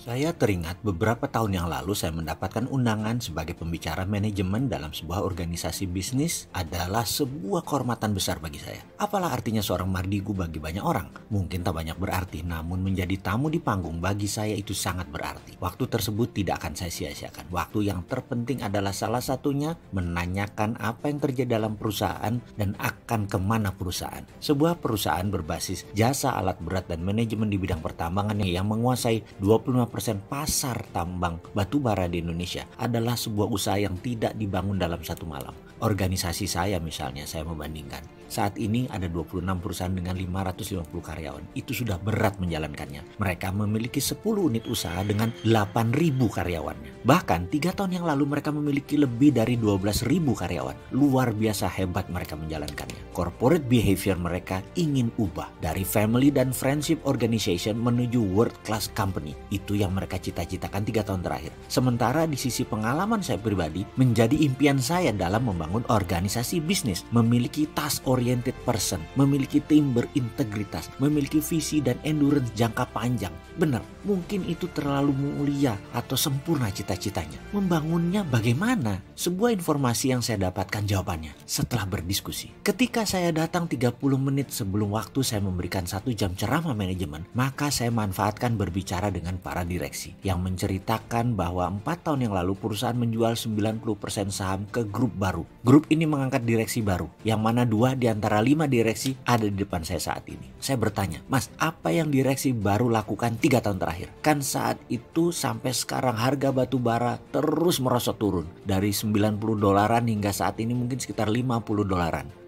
Saya teringat beberapa tahun yang lalu saya mendapatkan undangan sebagai pembicara manajemen dalam sebuah organisasi bisnis adalah sebuah kehormatan besar bagi saya. Apalah artinya seorang Mardigu bagi banyak orang? Mungkin tak banyak berarti, namun menjadi tamu di panggung bagi saya itu sangat berarti. Waktu tersebut tidak akan saya sia-siakan. Waktu yang terpenting adalah salah satunya menanyakan apa yang terjadi dalam perusahaan dan akan kemana perusahaan. Sebuah perusahaan berbasis jasa alat berat dan manajemen di bidang pertambangan yang menguasai 25% pasar tambang batu bara di Indonesia adalah sebuah usaha yang tidak dibangun dalam satu malam. Organisasi saya misalnya, saya membandingkan. Saat ini ada 26 perusahaan dengan 550 karyawan. Itu sudah berat menjalankannya. Mereka memiliki 10 unit usaha dengan 8.000 karyawannya. Bahkan 3 tahun yang lalu mereka memiliki lebih dari 12.000 karyawan. Luar biasa hebat mereka menjalankannya. Corporate behavior mereka ingin ubah dari family dan friendship organization menuju world class company. Itu yang mereka cita-citakan 3 tahun terakhir. Sementara di sisi pengalaman saya pribadi, menjadi impian saya dalam membangun organisasi bisnis, memiliki task oriented person, memiliki tim berintegritas, memiliki visi dan endurance jangka panjang. Benar, mungkin itu terlalu mulia atau sempurna cita-citanya. Membangunnya bagaimana? Sebuah informasi yang saya dapatkan jawabannya setelah berdiskusi. Ketika saya datang 30 menit sebelum waktu saya memberikan 1 jam ceramah manajemen, maka saya manfaatkan berbicara dengan para direksi yang menceritakan bahwa 4 tahun yang lalu perusahaan menjual 90% saham ke grup baru. Grup ini mengangkat direksi baru, yang mana 2 di antara 5 direksi ada di depan saya saat ini. Saya bertanya, Mas, apa yang direksi baru lakukan 3 tahun terakhir? Kan saat itu sampai sekarang harga batu bara terus merosot turun. Dari $90 hingga saat ini mungkin sekitar $50.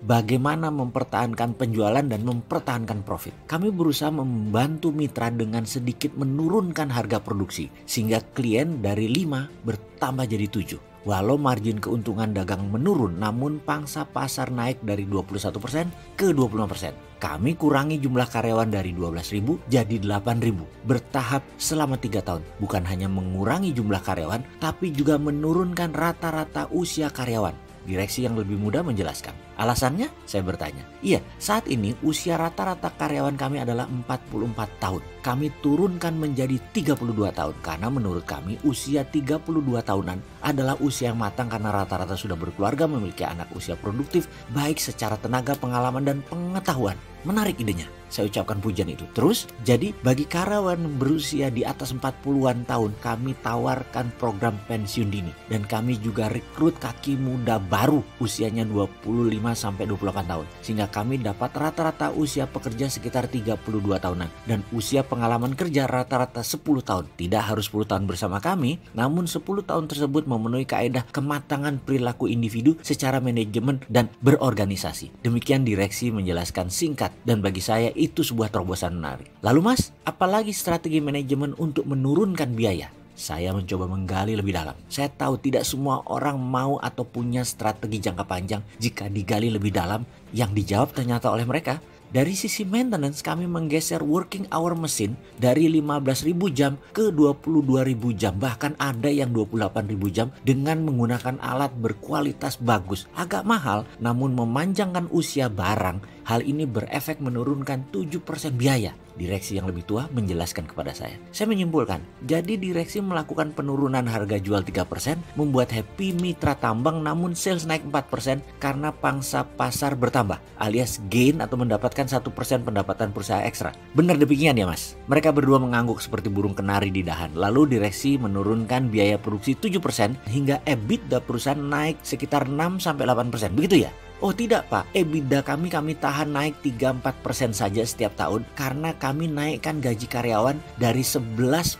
Bagaimana mempertahankan penjualan dan mempertahankan profit? Kami berusaha membantu mitra dengan sedikit menurunkan harga produksi, sehingga klien dari 5 bertambah jadi 7. Walau margin keuntungan dagang menurun, namun pangsa pasar naik dari 21% ke 25%. Kami kurangi jumlah karyawan dari 12.000 jadi 8.000. Bertahap selama 3 tahun. Bukan hanya mengurangi jumlah karyawan, tapi juga menurunkan rata-rata usia karyawan. Direksi yang lebih muda menjelaskan. Alasannya? Saya bertanya. Iya, saat ini usia rata-rata karyawan kami adalah 44 tahun. Kami turunkan menjadi 32 tahun karena menurut kami usia 32 tahunan adalah usia yang matang karena rata-rata sudah berkeluarga, memiliki anak usia produktif, baik secara tenaga, pengalaman, dan pengetahuan. Menarik idenya. Saya ucapkan pujian itu. Terus, jadi bagi karyawan berusia di atas 40-an tahun, kami tawarkan program pensiun dini. Dan kami juga rekrut kaki muda baru usianya 25-28 tahun. Sehingga kami dapat rata-rata usia pekerja sekitar 32 tahunan. Dan usia pengalaman kerja rata-rata 10 tahun. Tidak harus 10 tahun bersama kami, namun 10 tahun tersebut memenuhi kaedah kematangan perilaku individu secara manajemen dan berorganisasi. Demikian direksi menjelaskan singkat. Dan bagi saya itu sebuah terobosan menarik. Lalu Mas, apalagi strategi manajemen untuk menurunkan biaya? Saya mencoba menggali lebih dalam. Saya tahu tidak semua orang mau atau punya strategi jangka panjang. Jika digali lebih dalam, yang dijawab ternyata oleh mereka. Dari sisi maintenance, kami menggeser working hour mesin dari 15.000 jam ke 22.000 jam. Bahkan ada yang 28.000 jam dengan menggunakan alat berkualitas bagus. Agak mahal, namun memanjangkan usia barang. Hal ini berefek menurunkan 7% biaya. Direksi yang lebih tua menjelaskan kepada saya. Saya menyimpulkan, jadi direksi melakukan penurunan harga jual 3%, membuat happy mitra tambang namun sales naik 4% karena pangsa pasar bertambah, alias gain atau mendapatkan 1% pendapatan perusahaan ekstra. Benar demikian ya Mas? Mereka berdua mengangguk seperti burung kenari di dahan. Lalu direksi menurunkan biaya produksi 7% hingga EBITDA perusahaan naik sekitar 6-8%. Begitu ya? Oh tidak Pak, EBITDA kami tahan naik 3-4% saja setiap tahun karena kami naikkan gaji karyawan dari 11%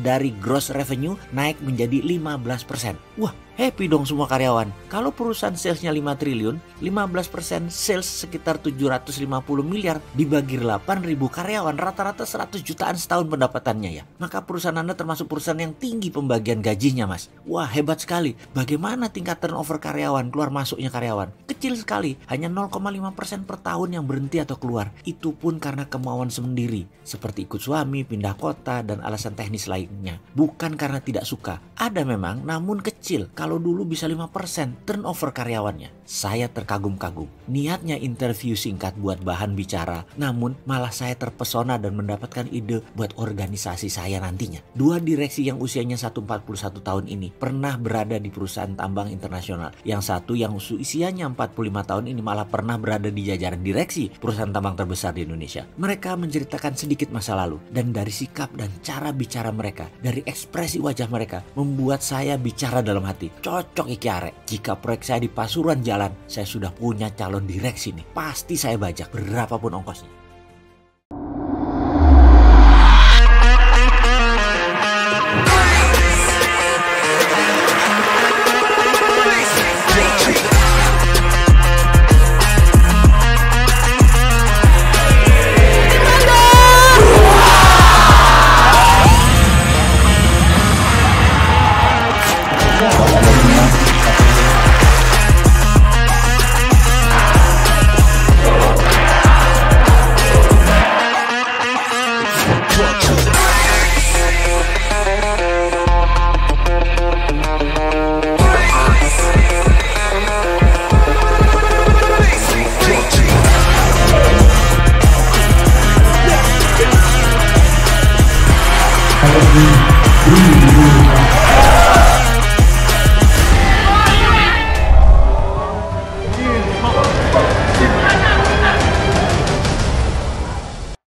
dari gross revenue naik menjadi 15%. Wah, happy dong semua karyawan. Kalau perusahaan salesnya 5 triliun, 15% sales sekitar 750 miliar dibagi 8.000 karyawan, rata-rata 100 jutaan setahun pendapatannya ya. Maka perusahaan Anda termasuk perusahaan yang tinggi pembagian gajinya Mas. Wah hebat sekali. Bagaimana tingkat turnover karyawan, keluar masuknya karyawan? Kecil sekali, hanya 0,5% per tahun yang berhenti atau keluar. Itu pun karena kemauan sendiri, seperti ikut suami, pindah kota, dan alasan teknis lainnya. Bukan karena tidak suka. Ada memang, namun kecil. Kalau kalau dulu bisa 5% turnover karyawannya. Saya terkagum-kagum. Niatnya interview singkat buat bahan bicara, namun malah saya terpesona dan mendapatkan ide buat organisasi saya nantinya. Dua direksi yang usianya 141 tahun ini pernah berada di perusahaan tambang internasional. Yang satu yang usianya 45 tahun ini malah pernah berada di jajaran direksi perusahaan tambang terbesar di Indonesia. Mereka menceritakan sedikit masa lalu, dan dari sikap dan cara bicara mereka, dari ekspresi wajah mereka, membuat saya bicara dalam hati, cocok iki arek. Jika proyek saya di Pasuruan jalan, saya sudah punya calon direksi nih. Pasti saya bajak berapapun ongkosnya. Hallelujah.